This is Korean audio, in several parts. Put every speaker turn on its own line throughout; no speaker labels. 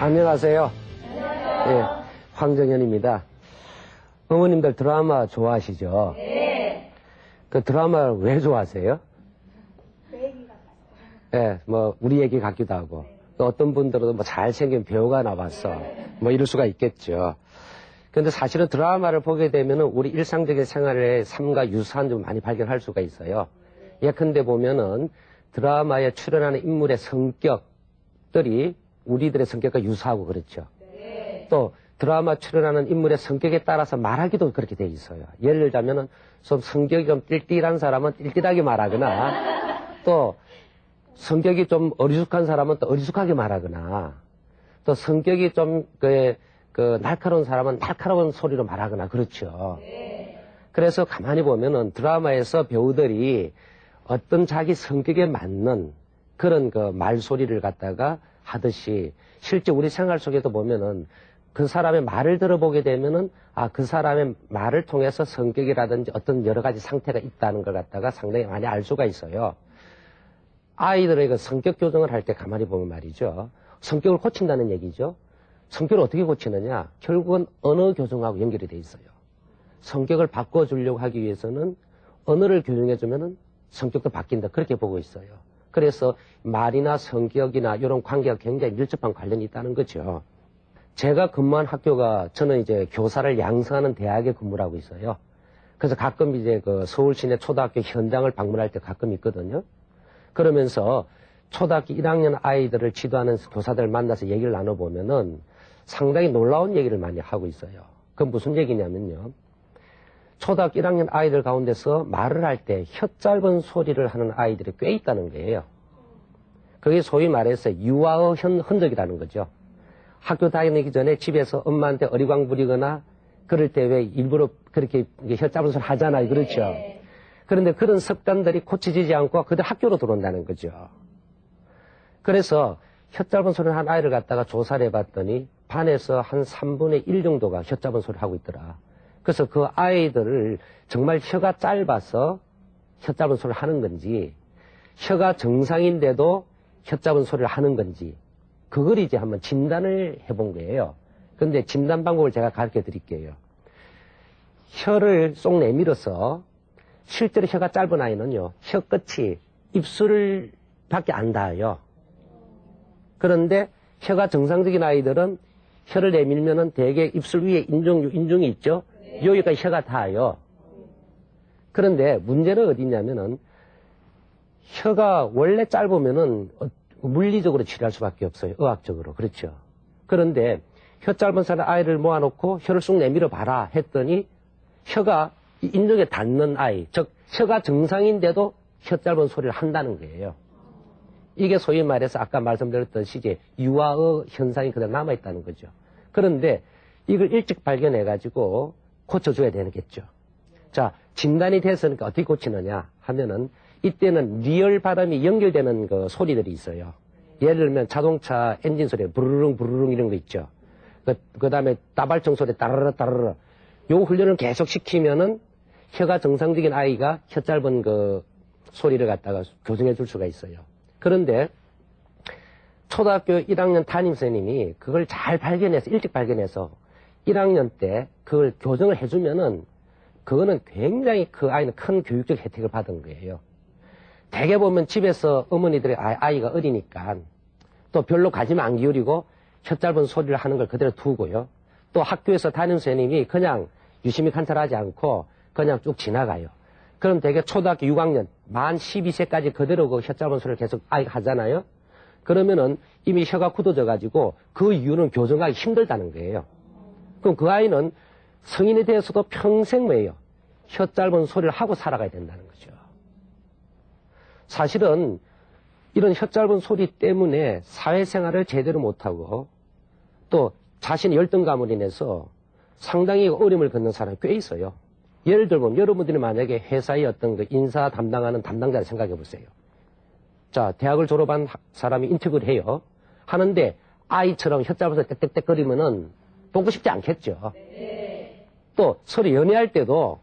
안녕하세요. 예, 황정현입니다. 어머님들 드라마 좋아하시죠?
네.
그 드라마를 왜 좋아하세요?
그 얘기가
예, 뭐 우리 얘기 같기도 하고 또 어떤 분들은 뭐 잘생긴 배우가 나왔어 뭐 이럴 수가 있겠죠. 근데 사실은 드라마를 보게 되면은 우리 일상적인 생활의 삶과 유사한 점 많이 발견할 수가 있어요. 예컨대 보면은 드라마에 출연하는 인물의 성격들이 우리들의 성격과 유사하고 그렇죠. 또 드라마 출연하는 인물의 성격에 따라서 말하기도 그렇게 돼 있어요. 예를 들자면은 좀 성격이 좀 띨띨한 사람은 띨띨하게 말하거나 또 성격이 좀 어리숙한 사람은 또 어리숙하게 말하거나 또 성격이 좀 날카로운 사람은 날카로운 소리로 말하거나 그렇죠. 그래서 가만히 보면은 드라마에서 배우들이 어떤 자기 성격에 맞는 그런 그 말소리를 갖다가 하듯이 실제 우리 생활 속에도 보면은 그 사람의 말을 들어보게 되면은 그 사람의 말을 통해서 성격이라든지 어떤 여러 가지 상태가 있다는 걸 갖다가 상당히 많이 알 수가 있어요. 아이들의 그 성격 교정을 할 때 가만히 보면 말이죠. 성격을 고친다는 얘기죠. 성격을 어떻게 고치느냐? 결국은 언어 교정하고 연결이 돼 있어요. 성격을 바꿔주려고 하기 위해서는 언어를 교정해주면은 성격도 바뀐다. 그렇게 보고 있어요. 그래서 말이나 성격이나 이런 관계가 굉장히 밀접한 관련이 있다는 거죠. 제가 근무한 학교가 저는 이제 교사를 양성하는 대학에 근무를 하고 있어요. 그래서 가끔 이제 그 서울 시내 초등학교 현장을 방문할 때 가끔 있거든요. 그러면서 초등학교 1학년 아이들을 지도하는 교사들을 만나서 얘기를 나눠보면은 상당히 놀라운 얘기를 많이 하고 있어요. 그건 무슨 얘기냐면요. 초등학교 1학년 아이들 가운데서 말을 할 때 혀 짧은 소리를 하는 아이들이 꽤 있다는 거예요. 그게 소위 말해서 유아의 흔적이라는 거죠. 학교 다니기 전에 집에서 엄마한테 어리광 부리거나 그럴 때 왜 일부러 그렇게 혀 짧은 소리 하잖아요. 그렇죠. 그런데 그런 습관들이 고쳐지지 않고 그들 학교로 들어온다는 거죠. 그래서 혀 짧은 소리를 한 아이를 갖다가 조사를 해봤더니 반에서 한 3분의 1 정도가 혀 짧은 소리를 하고 있더라. 그래서 그 아이들을 정말 혀가 짧아서 혀 짧은 소리를 하는 건지 혀가 정상인데도 혀 짧은 소리를 하는 건지 그걸 이제 한번 진단을 해본 거예요. 근데 진단 방법을 제가 가르쳐 드릴게요. 혀를 쏙 내밀어서 실제로 혀가 짧은 아이는요. 혀 끝이 입술을 밖에 안 닿아요. 그런데 혀가 정상적인 아이들은 혀를 내밀면은 대개 입술 위에 인중이 있죠. 여기가 혀가 닿아요. 그런데 문제는 어디 있냐면은 혀가 원래 짧으면은 물리적으로 치료할 수밖에 없어요. 의학적으로. 그렇죠. 그런데 혀 짧은 사람 아이를 모아놓고 혀를 쑥 내밀어 봐라 했더니 혀가 인중에 닿는 아이, 즉 혀가 정상인데도 혀 짧은 소리를 한다는 거예요. 이게 소위 말해서 아까 말씀드렸듯이 이제 유아의 현상이 그대로 남아있다는 거죠. 그런데 이걸 일찍 발견해가지고 고쳐줘야 되겠죠. 자, 진단이 됐으니까 어떻게 고치느냐 하면은 이때는 리얼 발음이 연결되는 그 소리들이 있어요. 예를 들면 자동차 엔진 소리, 부르릉 부르릉 이런 거 있죠. 그 다음에 따발총 소리 따르르 따르르. 요 훈련을 계속 시키면은 혀가 정상적인 아이가 혀 짧은 그 소리를 갖다가 교정해 줄 수가 있어요. 그런데 초등학교 1학년 담임선생님이 그걸 잘 발견해서 일찍 발견해서 1학년 때 그걸 교정을 해주면은 그거는 굉장히 그 아이는 큰 교육적 혜택을 받은 거예요. 대개 보면 집에서 어머니들이 아이가 어리니까 또 별로 관심 안 기울이고 혀 짧은 소리를 하는 걸 그대로 두고요. 또 학교에서 담임선생님이 그냥 유심히 관찰하지 않고 그냥 쭉 지나가요. 그럼 대개 초등학교 6학년 만 12세까지 그대로 그 혀 짧은 소리를 계속 아이가 하잖아요. 그러면은 이미 혀가 굳어져 가지고 그 이유는 교정하기 힘들다는 거예요. 그럼 그 아이는 성인이 되어서도 평생 뭐예요? 혀 짧은 소리를 하고 살아가야 된다는 거죠. 사실은 이런 혀 짧은 소리 때문에 사회생활을 제대로 못하고 또 자신의 열등감으로 인해서 상당히 어려움을 겪는 사람이 꽤 있어요. 예를 들면 여러분들이 만약에 회사의 어떤 그 인사 담당하는 담당자를 생각해 보세요. 자, 대학을 졸업한 사람이 인터뷰를 해요. 하는데 아이처럼 혀 짧아서 땡땡땡거리면은 보고 싶지 않겠죠. 또 서로 연애할 때도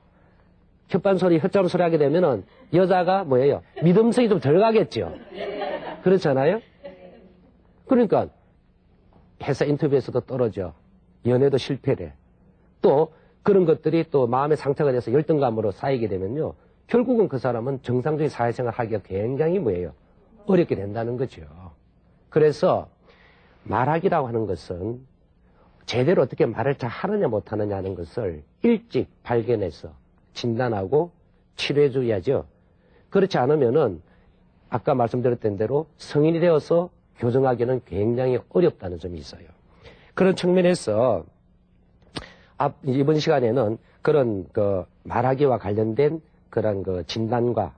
혓반 소리, 혀 짧은 소리 하게 되면은 여자가 뭐예요? 믿음성이 좀 덜 가겠죠. 그렇잖아요? 그러니까 회사 인터뷰에서도 떨어져. 연애도 실패래. 또 그런 것들이 또 마음의 상처가 돼서 열등감으로 쌓이게 되면요. 결국은 그 사람은 정상적인 사회생활 하기가 굉장히 뭐예요? 어렵게 된다는 거죠. 그래서 말하기라고 하는 것은 제대로 어떻게 말을 잘 하느냐 못하느냐 하는 것을 일찍 발견해서 진단하고 치료해 줘야죠. 그렇지 않으면은 아까 말씀드렸던 대로 성인이 되어서 교정하기는 굉장히 어렵다는 점이 있어요. 그런 측면에서 이번 시간에는 그런 그 말하기와 관련된 그런 그 진단과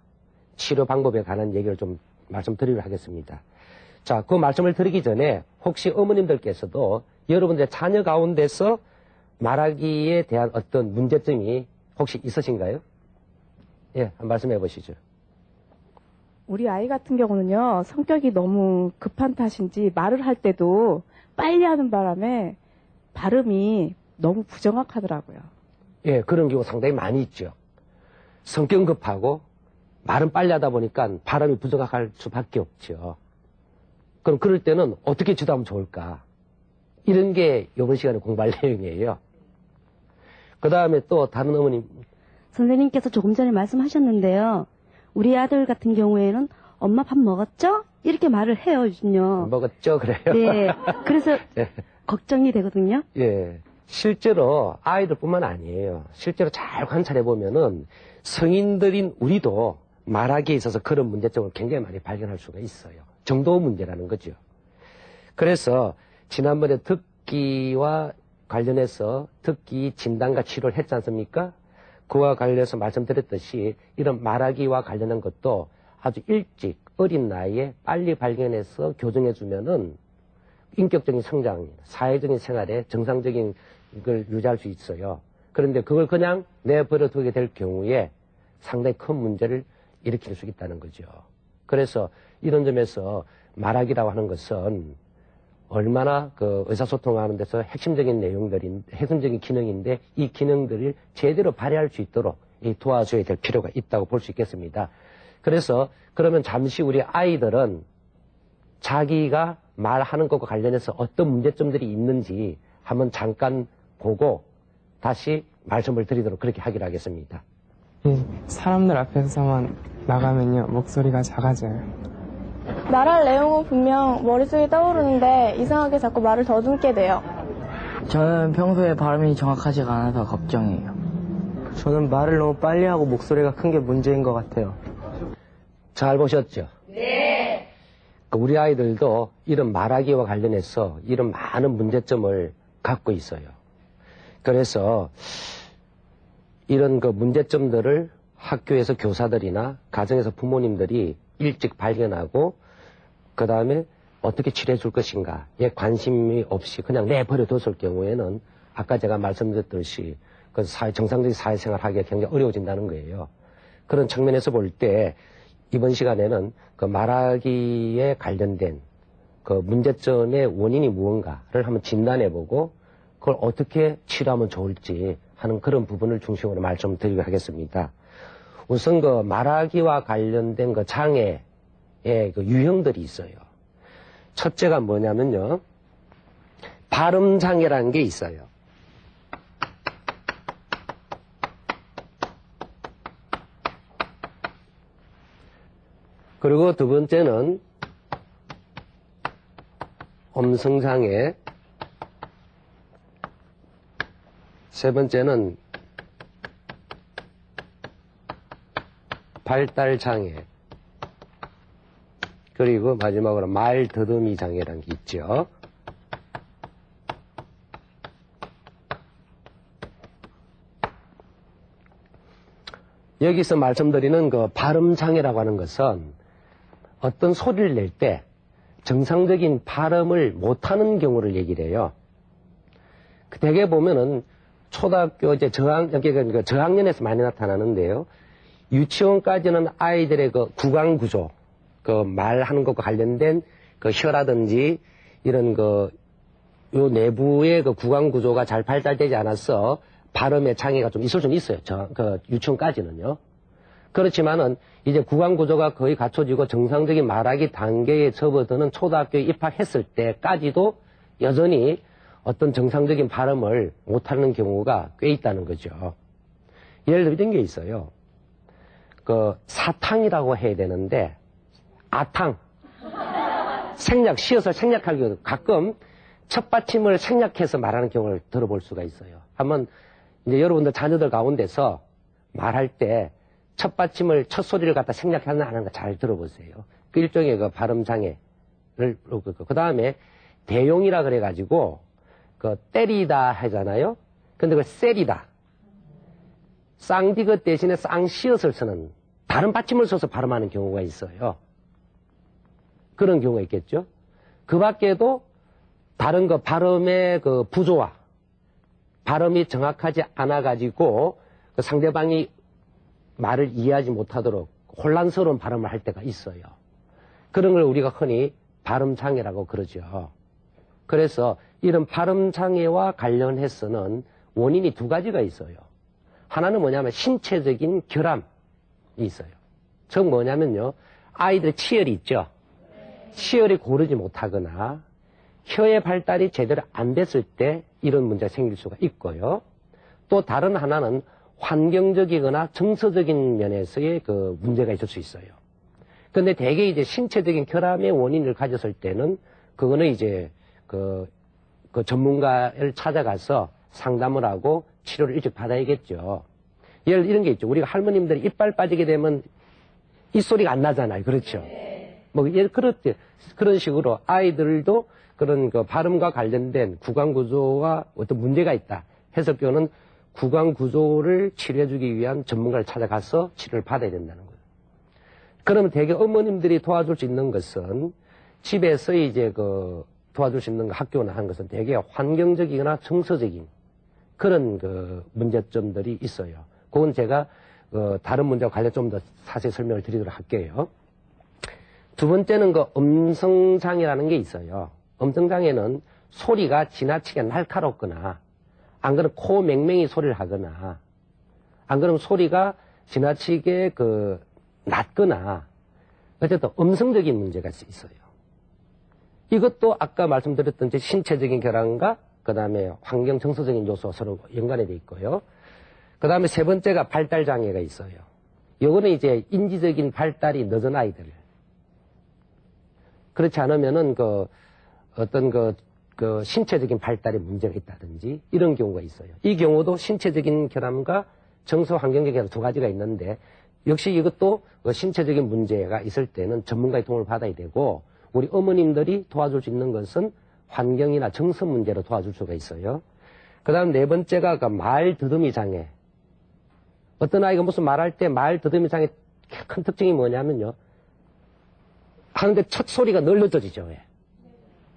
치료 방법에 관한 얘기를 좀 말씀드리도록 하겠습니다. 자, 그 말씀을 드리기 전에 혹시 어머님들께서도 여러분들의 자녀 가운데서 말하기에 대한 어떤 문제점이 혹시 있으신가요? 예, 한번 말씀해 보시죠.
우리 아이 같은 경우는요, 성격이 너무 급한 탓인지 말을 할 때도 빨리 하는 바람에 발음이 너무 부정확하더라고요.
예, 그런 경우 상당히 많이 있죠. 성격 급하고 말은 빨리 하다 보니까 발음이 부정확할 수밖에 없죠. 그럼 그럴 때는 어떻게 지도하면 좋을까? 이런 게 이번 시간에 공부할 내용이에요. 그 다음에 또 다른 어머님.
선생님께서 조금 전에 말씀하셨는데요. 우리 아들 같은 경우에는 엄마 밥 먹었죠? 이렇게 말을 해요, 요즘요.
먹었죠? 그래요?
네. 그래서
예.
걱정이 되거든요.
예. 실제로 아이들뿐만 아니에요. 실제로 잘 관찰해 보면은 성인들인 우리도 말하기에 있어서 그런 문제점을 굉장히 많이 발견할 수가 있어요. 정도 문제라는 거죠. 그래서 지난번에 듣기와 관련해서 듣기 진단과 치료를 했지 않습니까? 그와 관련해서 말씀드렸듯이 이런 말하기와 관련한 것도 아주 일찍 어린 나이에 빨리 발견해서 교정해주면은 인격적인 성장, 사회적인 생활에 정상적인 걸 유지할 수 있어요. 그런데 그걸 그냥 내버려 두게 될 경우에 상당히 큰 문제를 일으킬 수 있다는 거죠. 그래서 이런 점에서 말하기라고 하는 것은 얼마나 그 의사소통하는 데서 핵심적인 내용들인, 핵심적인 기능인데 이 기능들을 제대로 발휘할 수 있도록 도와줘야 될 필요가 있다고 볼 수 있겠습니다. 그래서 그러면 잠시 우리 아이들은 자기가 말하는 것과 관련해서 어떤 문제점들이 있는지 한번 잠깐 보고 다시 말씀을 드리도록 그렇게 하기로 하겠습니다.
사람들 앞에서만 나가면요, 목소리가 작아져요.
말할 내용은 분명 머릿속에 떠오르는데 이상하게 자꾸 말을 더듬게 돼요.
저는 평소에 발음이 정확하지가 않아서 걱정이에요.
저는 말을 너무 빨리 하고 목소리가 큰 게 문제인 것 같아요.
잘 보셨죠? 네. 우리 아이들도 이런 말하기와 관련해서 이런 많은 문제점을 갖고 있어요. 그래서 이런 그 문제점들을 학교에서 교사들이나 가정에서 부모님들이 일찍 발견하고 그 다음에 어떻게 치료해 줄 것인가에 관심이 없이 그냥 내버려 뒀을 경우에는 아까 제가 말씀드렸듯이 그 정상적인 사회생활 하기가 굉장히 어려워진다는 거예요. 그런 측면에서 볼 때 이번 시간에는 그 말하기에 관련된 그 문제점의 원인이 무언가를 한번 진단해보고 그걸 어떻게 치료하면 좋을지 하는 그런 부분을 중심으로 말씀드리도록 하겠습니다. 우선 그 말하기와 관련된 그 장애의 그 유형들이 있어요. 첫째가 뭐냐면요. 발음 장애라는 게 있어요. 그리고 두 번째는 음성 장애. 세 번째는 발달 장애. 그리고 마지막으로 말 더듬이 장애라는 게 있죠. 여기서 말씀드리는 그 발음 장애라고 하는 것은 어떤 소리를 낼 때 정상적인 발음을 못하는 경우를 얘기를 해요. 대개 보면은 초등학교 이제 저학년에서 많이 나타나는데요. 유치원까지는 아이들의 그 구강 구조, 그 말하는 것과 관련된 그 혀라든지 이런 요 내부의 그 구강 구조가 잘 발달되지 않아서 발음의 장애가 좀 있을 수는 있어요. 유치원까지는요. 그렇지만은 이제 구강 구조가 거의 갖춰지고 정상적인 말하기 단계에 접어드는 초등학교에 입학했을 때까지도 여전히 어떤 정상적인 발음을 못하는 경우가 꽤 있다는 거죠. 예를 들어 이런 게 있어요. 그 사탕이라고 해야 되는데 아탕. 생략, 시어서 생략할 경우 가끔 첫 받침을 생략해서 말하는 경우를 들어볼 수가 있어요. 한번 이제 여러분들 자녀들 가운데서 말할 때 첫 받침을 첫 소리를 갖다 생략하는 안 하는 거 잘 들어보세요. 그 일종의 그 발음 장애를 그 다음에 대용이라 그래가지고 그 때리다 하잖아요. 근데 그 셀이다. 쌍디귿 대신에 쌍시옷을 쓰는 다른 받침을 써서 발음하는 경우가 있어요. 그런 경우가 있겠죠. 그 밖에도 다른 거 발음의 그 부조화, 발음이 정확하지 않아가지고 그 상대방이 말을 이해하지 못하도록 혼란스러운 발음을 할 때가 있어요. 그런 걸 우리가 흔히 발음장애라고 그러죠. 그래서 이런 발음장애와 관련해서는 원인이 두 가지가 있어요. 하나는 뭐냐면 신체적인 결함이 있어요. 즉 뭐냐면요. 아이들의 치열이 있죠. 치열이 고르지 못하거나 혀의 발달이 제대로 안 됐을 때 이런 문제가 생길 수가 있고요. 또 다른 하나는 환경적이거나 정서적인 면에서의 그 문제가 있을 수 있어요. 근데 대개 이제 신체적인 결함의 원인을 가졌을 때는 그거는 이제 그 전문가를 찾아가서 상담을 하고 치료를 일찍 받아야겠죠. 예를 이런 게 있죠. 우리가 할머님들이 이빨 빠지게 되면 입소리가 안 나잖아요. 그렇죠. 뭐 그런 식으로 아이들도 그런 그 발음과 관련된 구강 구조와 어떤 문제가 있다 해서 그거는 구강 구조를 치료해주기 위한 전문가를 찾아가서 치료를 받아야 된다는 거예요. 그러면 대개 어머님들이 도와줄 수 있는 것은 집에서 이제 그 도와줄 수 있는 학교나 하는 것은 대개 환경적이거나 정서적인 그런 그 문제점들이 있어요. 그건 제가 다른 문제와 관련 좀 더 자세히 설명을 드리도록 할게요. 두 번째는 그 음성장애라는 게 있어요. 음성장애는 소리가 지나치게 날카롭거나 안 그러면 코 맹맹이 소리를 하거나 안 그러면 소리가 지나치게 그 낮거나 어쨌든 음성적인 문제가 있어요. 이것도 아까 말씀드렸던 신체적인 결함과 그 다음에 환경 정서적인 요소가 서로 연관이 돼 있고요. 그 다음에 세 번째가 발달 장애가 있어요. 요거는 이제 인지적인 발달이 늦은 아이들. 그렇지 않으면은 어떤 신체적인 발달에 문제가 있다든지 이런 경우가 있어요. 이 경우도 신체적인 결함과 정서 환경적인 결함 두 가지가 있는데 역시 이것도 신체적인 문제가 있을 때는 전문가의 도움을 받아야 되고 우리 어머님들이 도와줄 수 있는 것은 환경이나 정서 문제로 도와줄 수가 있어요. 그 다음 네 번째가 말 더듬이 장애. 어떤 아이가 무슨 말할 때 말 더듬이 장애 큰 특징이 뭐냐면요. 하는데 첫 소리가 늘려져지죠.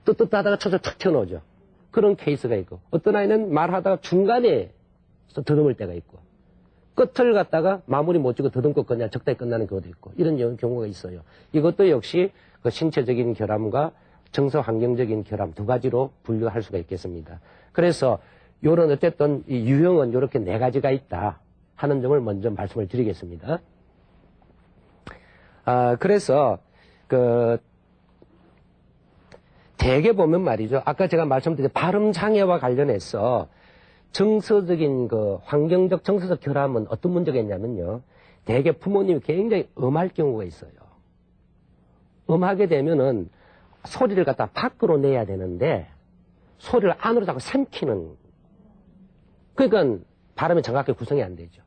뜨뜻하다가 첫을 탁 튀어나오죠. 그런 케이스가 있고 어떤 아이는 말하다가 중간에 더듬을 때가 있고 끝을 갖다가 마무리 못 지고 더듬고 그냥 적당히 끝나는 경우도 있고 이런 경우가 있어요. 이것도 역시 그 신체적인 결함과 정서 환경적인 결함 두 가지로 분류할 수가 있겠습니다. 그래서 요런 어쨌든 이 유형은 이렇게 네 가지가 있다 하는 점을 먼저 말씀을 드리겠습니다. 그래서 대개 보면 말이죠. 아까 제가 말씀드린 발음 장애와 관련해서 정서적인 환경적 정서적 결함은 어떤 문제가 있냐면요. 대개 부모님이 굉장히 엄할 경우가 있어요. 엄하게 되면은 소리를 갖다 밖으로 내야 되는데 소리를 안으로 자꾸 삼키는 그러니까 발음이 정확하게 구성이 안 되죠.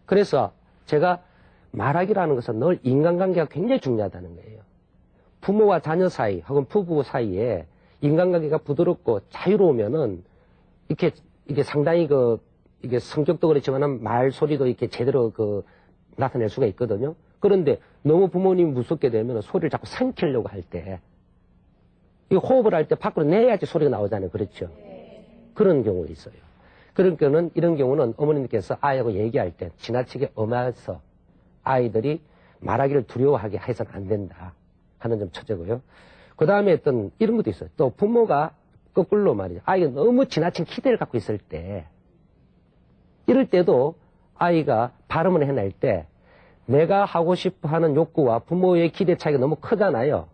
그래서 제가 말하기라는 것은 늘 인간관계가 굉장히 중요하다는 거예요. 부모와 자녀 사이 혹은 부부 사이에 인간관계가 부드럽고 자유로우면은 이게 상당히 이게 성격도 그렇지만은 말소리도 이렇게 제대로 나타낼 수가 있거든요. 그런데 너무 부모님이 무섭게 되면 소리를 자꾸 삼키려고 할 때, 이 호흡을 할 때 밖으로 내야지 소리가 나오잖아요. 그렇죠? 그런 경우가 있어요. 그러니까는 이런 경우는 어머님께서 아이하고 얘기할 때 지나치게 엄해서 아이들이 말하기를 두려워하게 해서는 안 된다 하는 점 첫째고요. 그 다음에 어떤 이런 것도 있어요. 또 부모가 거꾸로 말이죠. 아이가 너무 지나친 기대를 갖고 있을 때 이럴 때도 아이가 발음을 해낼 때 내가 하고 싶어 하는 욕구와 부모의 기대 차이가 너무 크잖아요.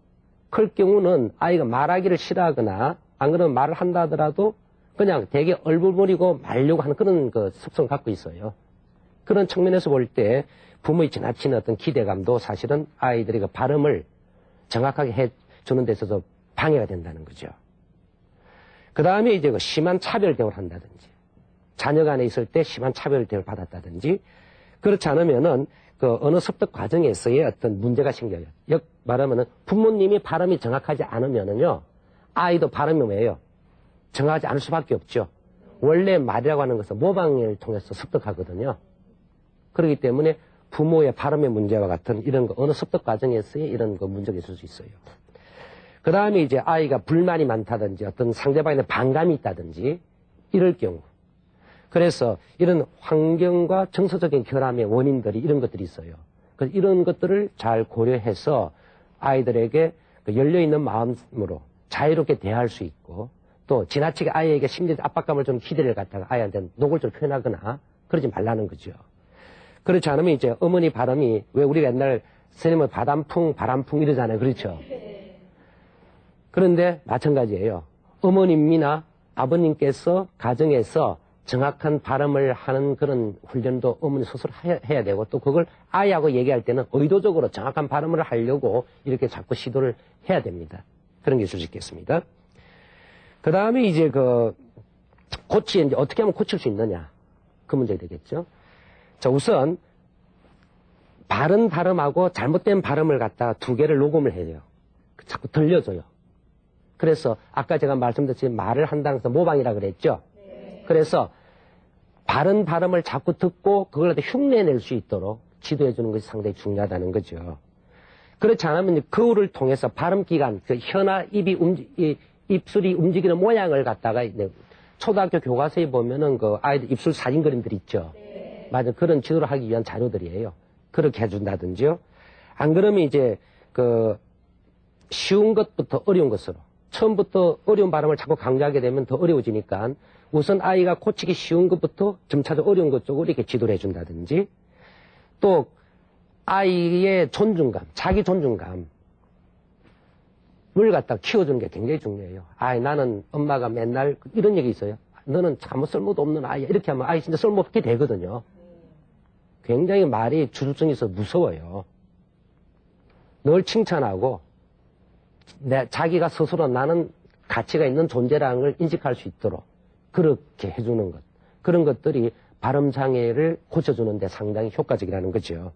클 경우는 아이가 말하기를 싫어하거나 안 그러면 말을 한다 하더라도 그냥 되게 얼굴물이고 말려고 하는 그런 그 습성을 갖고 있어요. 그런 측면에서 볼 때 부모의 지나친 어떤 기대감도 사실은 아이들이 그 발음을 정확하게 해주는 데 있어서 방해가 된다는 거죠. 그 다음에 이제 그 심한 차별 대우를 한다든지, 자녀 간에 있을 때 심한 차별 대우를 받았다든지, 그렇지 않으면은 그 언어 습득 과정에서의 어떤 문제가 생겨요. 말하면은 부모님이 발음이 정확하지 않으면은요, 아이도 발음이 왜요? 정확하지 않을 수밖에 없죠. 원래 말이라고 하는 것은 모방을 통해서 습득하거든요. 그렇기 때문에 부모의 발음의 문제와 같은 이런 거, 언어 습득 과정에서의 이런 거 문제가 있을 수 있어요. 그 다음에 이제 아이가 불만이 많다든지 어떤 상대방에 대한 반감이 있다든지 이럴 경우. 그래서 이런 환경과 정서적인 결함의 원인들이 이런 것들이 있어요. 그래서 이런 것들을 잘 고려해서 아이들에게 열려있는 마음으로 자유롭게 대할 수 있고 또 지나치게 아이에게 심리적 압박감을 좀 기대를 갖다가 아이한테 노골적으로 표현하거나 그러지 말라는 거죠. 그렇지 않으면 이제 어머니 발음이 왜 우리가 옛날 선생님은 바람풍, 바람풍 이러잖아요. 그렇죠? 그런데 마찬가지예요. 어머님이나 아버님께서 가정에서 정확한 발음을 하는 그런 훈련도 어머니 스스로 해야 되고 또 그걸 아이하고 얘기할 때는 의도적으로 정확한 발음을 하려고 이렇게 자꾸 시도를 해야 됩니다. 그런 게 있을 수 있겠습니다. 그 다음에 이제 이제 어떻게 하면 고칠 수 있느냐. 그 문제가 되겠죠. 자, 우선, 바른 발음하고 잘못된 발음을 갖다가 두 개를 녹음을 해야 돼요. 자꾸 들려줘요. 그래서 아까 제가 말씀드렸지만 말을 한다는 것은 모방이라 그랬죠. 그래서 바른 발음을 자꾸 듣고 그걸 흉내낼 수 있도록 지도해 주는 것이 상당히 중요하다는 거죠. 그렇지 않으면 거울을 통해서 발음 기관, 혀나 입술이 움직이는 모양을 갖다가 초등학교 교과서에 보면은 아이들 입술 사진 그림들 있죠. 맞아. 그런 지도를 하기 위한 자료들이에요. 그렇게 해준다든지요. 안 그러면 이제 쉬운 것부터 어려운 것으로. 처음부터 어려운 발음을 자꾸 강조하게 되면 더 어려워지니까 우선 아이가 고치기 쉬운 것부터 점차적으로 어려운 것 쪽으로 이렇게 지도를 해준다든지 또 아이의 존중감, 자기 존중감을 갖다 키워주는 게 굉장히 중요해요. 나는 엄마가 맨날 이런 얘기 있어요. 너는 아무 쓸모도 없는 아이야. 이렇게 하면 아이 진짜 쓸모없게 되거든요. 굉장히 말이 주술성이 있어서 무서워요. 늘 칭찬하고 자기가 스스로 나는 가치가 있는 존재라는 걸 인식할 수 있도록 그렇게 해주는 것. 그런 것들이 발음 장애를 고쳐주는 데 상당히 효과적이라는 거죠.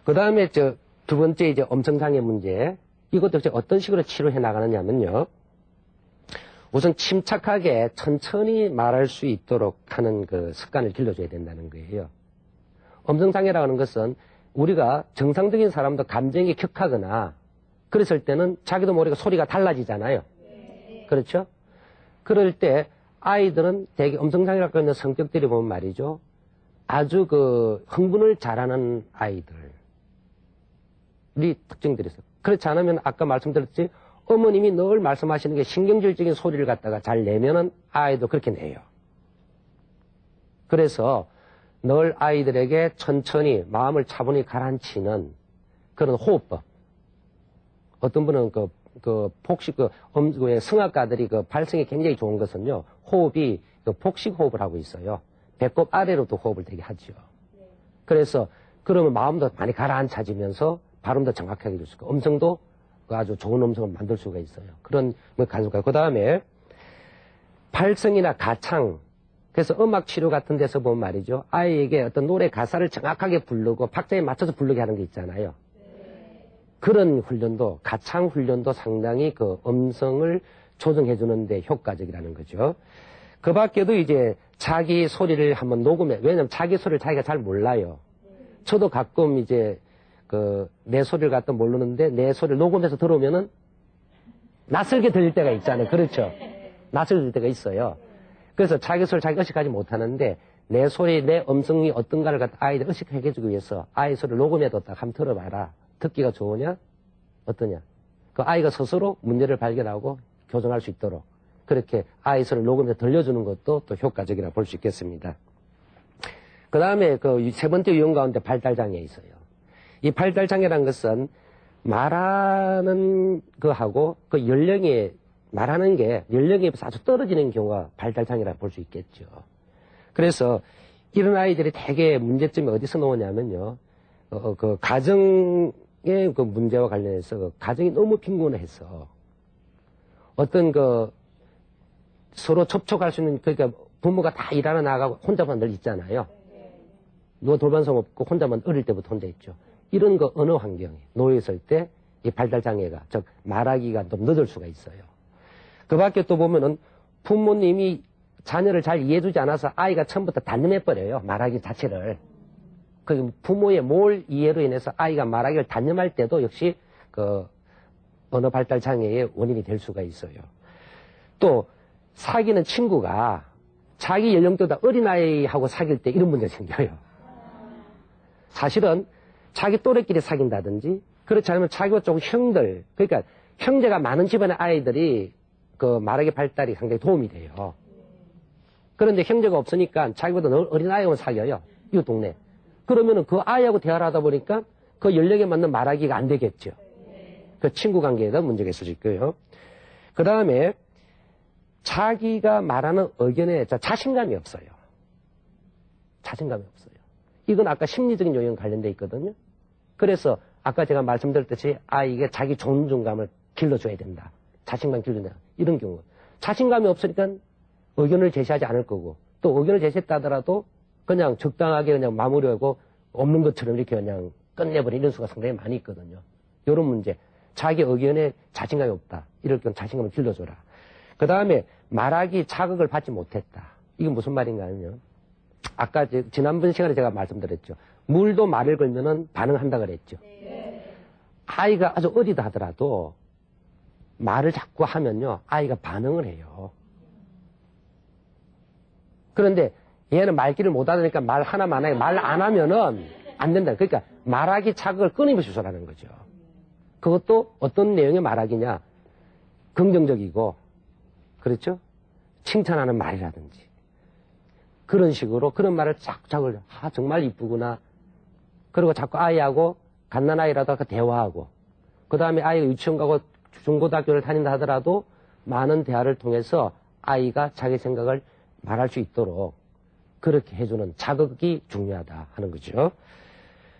그 다음에 두 번째 이제 엄성 장애 문제. 이것도 어떤 식으로 치료해 나가느냐면요. 우선 침착하게 천천히 말할 수 있도록 하는 그 습관을 길러줘야 된다는 거예요. 엄성장애라고 하는 것은 우리가 정상적인 사람도 감정이 격하거나 그랬을 때는 자기도 모르게 소리가 달라지잖아요. 그렇죠? 그럴 때 아이들은 되게 엄성장애라고 하는 성격들이 보면 말이죠. 아주 흥분을 잘하는 아이들이 특징들이 있어요. 그렇지 않으면 아까 말씀드렸지 어머님이 늘 말씀하시는 게 신경질적인 소리를 갖다가 잘 내면은 아이도 그렇게 내요. 그래서 늘 아이들에게 천천히 마음을 차분히 가라앉히는 그런 호흡법. 어떤 분은 폭식, 성악가들이 발성이 굉장히 좋은 것은요, 호흡이 폭식 호흡을 하고 있어요. 배꼽 아래로도 호흡을 되게 하죠. 그래서 그러면 마음도 많이 가라앉혀지면서 발음도 정확하게 해줄 수 있고, 음성도 아주 좋은 음성을 만들 수가 있어요. 그런 가능성과 그 다음에 발성이나 가창. 그래서 음악 치료 같은 데서 보면 말이죠. 아이에게 어떤 노래 가사를 정확하게 부르고 박자에 맞춰서 부르게 하는 게 있잖아요. 그런 훈련도, 가창 훈련도 상당히 음성을 조정해 주는데 효과적이라는 거죠. 그 밖에도 이제 자기 소리를 한번 녹음해. 왜냐면 자기 소리를 자기가 잘 몰라요. 저도 가끔 이제 내 소리를 갖다 모르는데 내 소리를 녹음해서 들어오면은 낯설게 들릴 때가 있잖아요. 그렇죠? 낯설게 들릴 때가 있어요. 그래서 자기 소리를 자기 의식하지 못하는데 내 소리, 내 음성이 어떤가를 갖다 아이들 의식하게 해주기 위해서 아이 소리를 녹음해뒀다 한번 들어봐라. 듣기가 좋으냐? 어떠냐? 그 아이가 스스로 문제를 발견하고 교정할 수 있도록 그렇게 아이 소리를 녹음해서 들려주는 것도 또 효과적이라 볼 수 있겠습니다. 그 다음에 세 번째 유형 가운데 발달장애 있어요. 이 발달장애라는 것은 말하는 거하고 그 연령에 말하는 게 연령에 비해서 아주 떨어지는 경우가 발달장애라 볼 수 있겠죠. 그래서 이런 아이들이 되게 문제점이 어디서 나오냐면요. 그 가정의 그 문제와 관련해서 그 가정이 너무 빈곤해서 어떤 그 서로 접촉할 수 있는 그러니까 부모가 다 일하러 나가고 혼자만 늘 있잖아요. 누가 돌반성 없고 혼자만 어릴 때부터 혼자 있죠. 이런 거 어느 환경에 놓여있을 때 이 발달장애가 즉 말하기가 좀 늦을 수가 있어요. 그 밖에 또 보면은 부모님이 자녀를 잘 이해해주지 않아서 아이가 처음부터 단념해버려요. 말하기 자체를. 그 부모의 몰 이해로 인해서 아이가 말하기를 단념할 때도 역시 그 언어 발달 장애의 원인이 될 수가 있어요. 또 사귀는 친구가 자기 연령대보다 어린아이하고 사귈 때 이런 문제가 생겨요. 사실은 자기 또래끼리 사귄다든지 그렇지 않으면 자기가 조금 형들 그러니까 형제가 많은 집안의 아이들이 그 말하기 발달이 상당히 도움이 돼요. 그런데 형제가 없으니까 자기보다 어린 아이하고 사귀어요. 이웃 동네. 그러면은 그 아이하고 대화를 하다 보니까 그 연령에 맞는 말하기가 안 되겠죠. 그 친구 관계에다 문제가 있을 수 있고요. 그 다음에 자기가 말하는 의견에 자신감이 없어요. 자신감이 없어요. 이건 아까 심리적인 요인 관련돼 있거든요. 그래서 아까 제가 말씀드렸듯이 아이에게 자기 존중감을 길러줘야 된다. 자신감 길러낸다. 이런 경우. 자신감이 없으니까 의견을 제시하지 않을 거고 또 의견을 제시했다 하더라도 그냥 적당하게 그냥 마무리하고 없는 것처럼 이렇게 그냥 끝내버리는 이런 수가 상당히 많이 있거든요. 이런 문제. 자기 의견에 자신감이 없다. 이럴 경우 자신감을 길러줘라. 그 다음에 말하기 자극을 받지 못했다. 이건 무슨 말인가 하면 아까 지난번 시간에 제가 말씀드렸죠. 물도 말을 걸면은 반응한다 그랬죠. 아이가 아주 어리다 하더라도 말을 자꾸 하면요. 아이가 반응을 해요. 그런데 얘는 말귀를 못 알아니까 말 하나만 하게 말 안 하면은 안 된다. 그러니까 말하기 자극을 끊임없이 주라는 거죠. 그것도 어떤 내용의 말하기냐. 긍정적이고 그렇죠? 칭찬하는 말이라든지 그런 식으로 그런 말을 자꾸 정말 이쁘구나. 그리고 자꾸 아이하고 갓난아이라도 대화하고 그 다음에 아이가 유치원 가고 중고등학교를 다닌다 하더라도 많은 대화를 통해서 아이가 자기 생각을 말할 수 있도록 그렇게 해주는 자극이 중요하다 하는 거죠.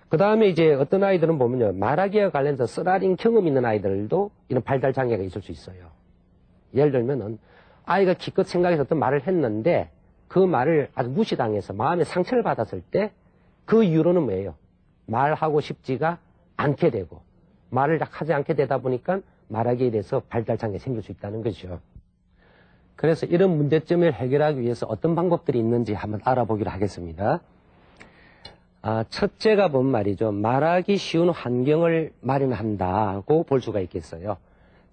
그 다음에 이제 어떤 아이들은 보면요. 말하기와 관련해서 쓰라린 경험 있는 아이들도 이런 발달 장애가 있을 수 있어요. 예를 들면은 아이가 기껏 생각해서 어떤 말을 했는데 그 말을 아주 무시당해서 마음에 상처를 받았을 때 그 이유로는 뭐예요? 말하고 싶지가 않게 되고 말을 하지 않게 되다 보니까 말하기에 대해서 발달 장애가 생길 수 있다는 거죠. 그래서 이런 문제점을 해결하기 위해서 어떤 방법들이 있는지 한번 알아보기로 하겠습니다. 첫째가 뭔 말이죠. 말하기 쉬운 환경을 마련한다고 볼 수가 있겠어요.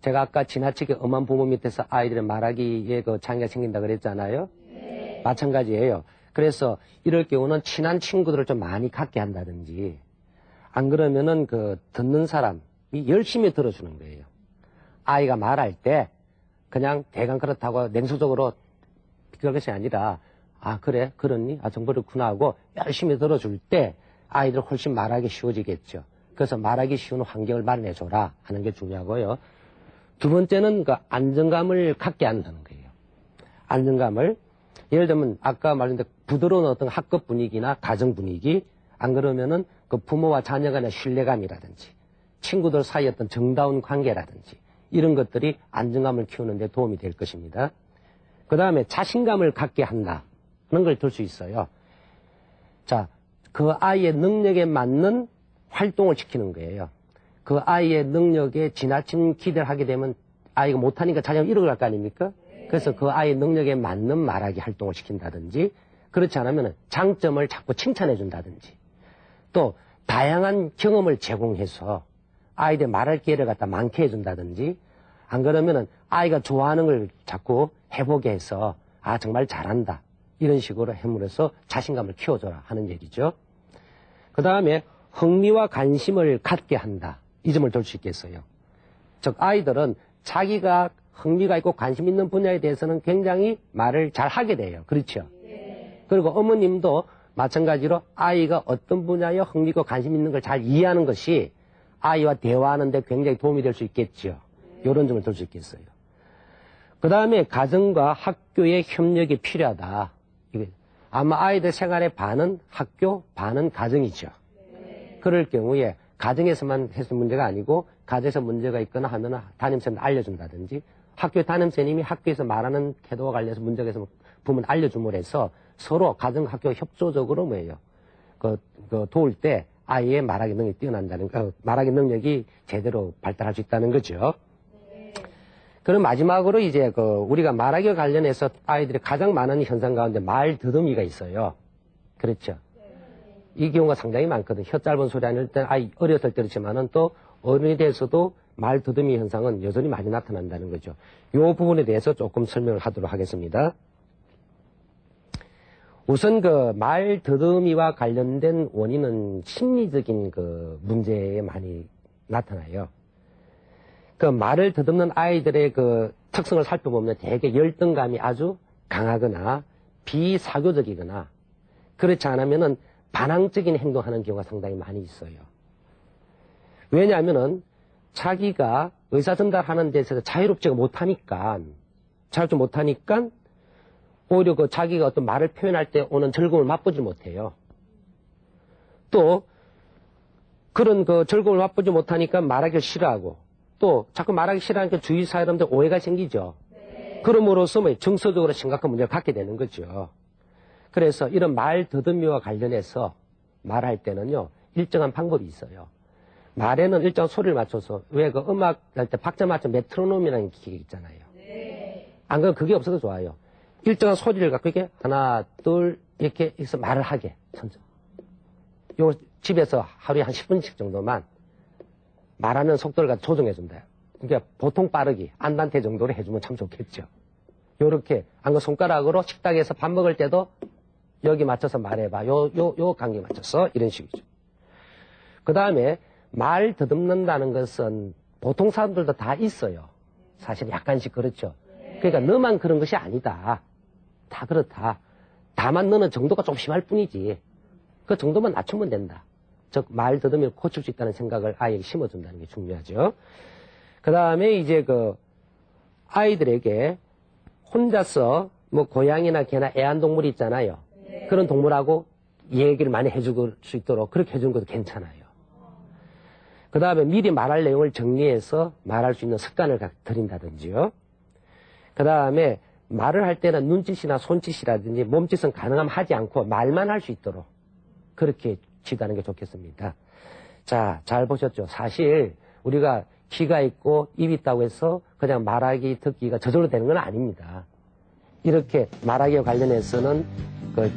제가 아까 지나치게 엄한 부모 밑에서 아이들의 말하기에 그 장애가 생긴다 그랬잖아요. 네. 마찬가지예요. 그래서 이럴 경우는 친한 친구들을 좀 많이 갖게 한다든지 안 그러면은 그 듣는 사람이 열심히 들어주는 거예요. 아이가 말할 때 그냥 대강 그렇다고 냉소적으로 그런 것이 아니라 그래 그렇니? 정말 그렇구나 하고 열심히 들어줄 때 아이들 훨씬 말하기 쉬워지겠죠. 그래서 말하기 쉬운 환경을 마련해줘라 하는 게 중요하고요. 두 번째는 그 안정감을 갖게 한다는 거예요. 안정감을 예를 들면 아까 말했는데 부드러운 어떤 학급 분위기나 가정 분위기 안 그러면은 그 부모와 자녀 간의 신뢰감이라든지 친구들 사이 어떤 정다운 관계라든지 이런 것들이 안정감을 키우는 데 도움이 될 것입니다. 그 다음에 자신감을 갖게 한다는 걸 들 수 있어요. 자, 그 아이의 능력에 맞는 활동을 시키는 거예요. 그 아이의 능력에 지나친 기대를 하게 되면 아이가 못하니까 자녀가 잃어갈 거 아닙니까? 그래서 그 아이의 능력에 맞는 말하기 활동을 시킨다든지 그렇지 않으면 장점을 자꾸 칭찬해 준다든지 또 다양한 경험을 제공해서 아이들 말할 기회를 갖다 많게 해준다든지 안 그러면은 아이가 좋아하는 걸 자꾸 해보게 해서 정말 잘한다 이런 식으로 해물어서 자신감을 키워줘라 하는 얘기죠. 그 다음에 흥미와 관심을 갖게 한다 이 점을 들 수 있겠어요. 즉 아이들은 자기가 흥미가 있고 관심 있는 분야에 대해서는 굉장히 말을 잘 하게 돼요. 그렇죠? 그리고 어머님도 마찬가지로 아이가 어떤 분야에 흥미고 관심 있는 걸 잘 이해하는 것이 아이와 대화하는데 굉장히 도움이 될 수 있겠죠. 이런 점을 들 수 있겠어요. 그 다음에 가정과 학교의 협력이 필요하다. 아마 아이들 생활의 반은 학교, 반은 가정이죠. 그럴 경우에 가정에서만 해서 문제가 아니고 가정에서 문제가 있거나 하면 담임쌤한테 알려준다든지 학교 담임쌤이 학교에서 말하는 태도와 관련해서 문제가 있으면 부모는 알려줌으로 해서 서로 가정, 학교 협조적으로 뭐예요. 도울 때 아이의 말하기 능력이 뛰어난다는 말하기 능력이 제대로 발달할 수 있다는 거죠. 그럼 마지막으로 이제 우리가 말하기와 관련해서 아이들이 가장 많은 현상 가운데 말 더듬이가 있어요. 그렇죠. 이 경우가 상당히 많거든. 혀 짧은 소리 아닐 때 아이 어렸을 때 그렇지만은 또 어른이 돼서도 말 더듬이 현상은 여전히 많이 나타난다는 거죠. 이 부분에 대해서 조금 설명을 하도록 하겠습니다. 우선 말 더듬이와 관련된 원인은 심리적인 문제에 많이 나타나요. 말을 더듬는 아이들의 특성을 살펴보면 대개 열등감이 아주 강하거나 비사교적이거나 그렇지 않으면은 반항적인 행동하는 경우가 상당히 많이 있어요. 왜냐하면은 자기가 의사전달하는 데서 자유롭지가 못하니까 오히려 자기가 어떤 말을 표현할 때 오는 즐거움을 맛보지 못해요. 또 그런 즐거움을 맛보지 못하니까 말하기를 싫어하고 또 자꾸 말하기 싫어하니까 주위 사람들 오해가 생기죠. 그럼으로써 정서적으로 심각한 문제를 갖게 되는 거죠. 그래서 이런 말 더듬이와 관련해서 말할 때는요, 일정한 방법이 있어요. 말에는 일정한 소리를 맞춰서, 왜 음악 할 때 박자 맞춰 메트로놈이라는 기계 있잖아요. 안 그러면 그게 없어도 좋아요. 일정한 소리를 갖고 이렇게 하나, 둘, 이렇게 해서 말을 하게. 요 집에서 하루에 한 10분씩 정도만 말하는 속도를 조정해준다. 그러니까 보통 빠르기, 안단테 정도로 해주면 참 좋겠죠. 요렇게, 안 그러면 손가락으로 식당에서 밥 먹을 때도 여기 맞춰서 말해봐. 요 간격에 맞춰서 이런 식이죠. 그 다음에 말 더듬는다는 것은 보통 사람들도 다 있어요. 사실 약간씩 그렇죠. 그러니까 너만 그런 것이 아니다. 다 그렇다. 다만 너는 정도가 좀 심할 뿐이지. 그 정도만 낮추면 된다. 즉 말 더듬이를 고칠 수 있다는 생각을 아이에게 심어준다는 게 중요하죠. 그 다음에 이제 아이들에게 혼자서 고양이나 개나 애완동물이 있잖아요. 그런 동물하고 얘기를 많이 해줄 수 있도록 그렇게 해주는 것도 괜찮아요. 그 다음에 미리 말할 내용을 정리해서 말할 수 있는 습관을 들인다든지요. 그 다음에 말을 할 때는 눈짓이나 손짓이라든지 몸짓은 가능하면 하지 않고 말만 할 수 있도록 그렇게 지도하는 게 좋겠습니다. 자, 잘 보셨죠? 사실 우리가 귀가 있고 입이 있다고 해서 그냥 말하기, 듣기가 저절로 되는 건 아닙니다. 이렇게 말하기와 관련해서는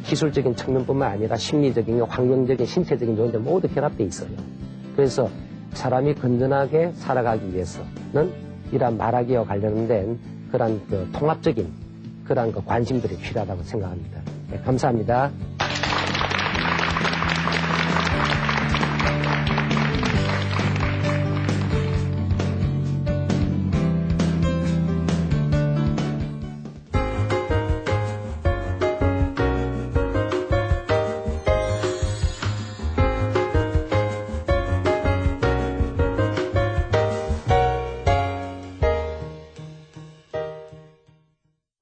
기술적인 측면뿐만 아니라 심리적인, 환경적인, 신체적인 요인들 모두 결합되어 있어요. 그래서 사람이 건전하게 살아가기 위해서는 이러한 말하기와 관련된 그런 통합적인 그런 관심들이 필요하다고 생각합니다. 네, 감사합니다.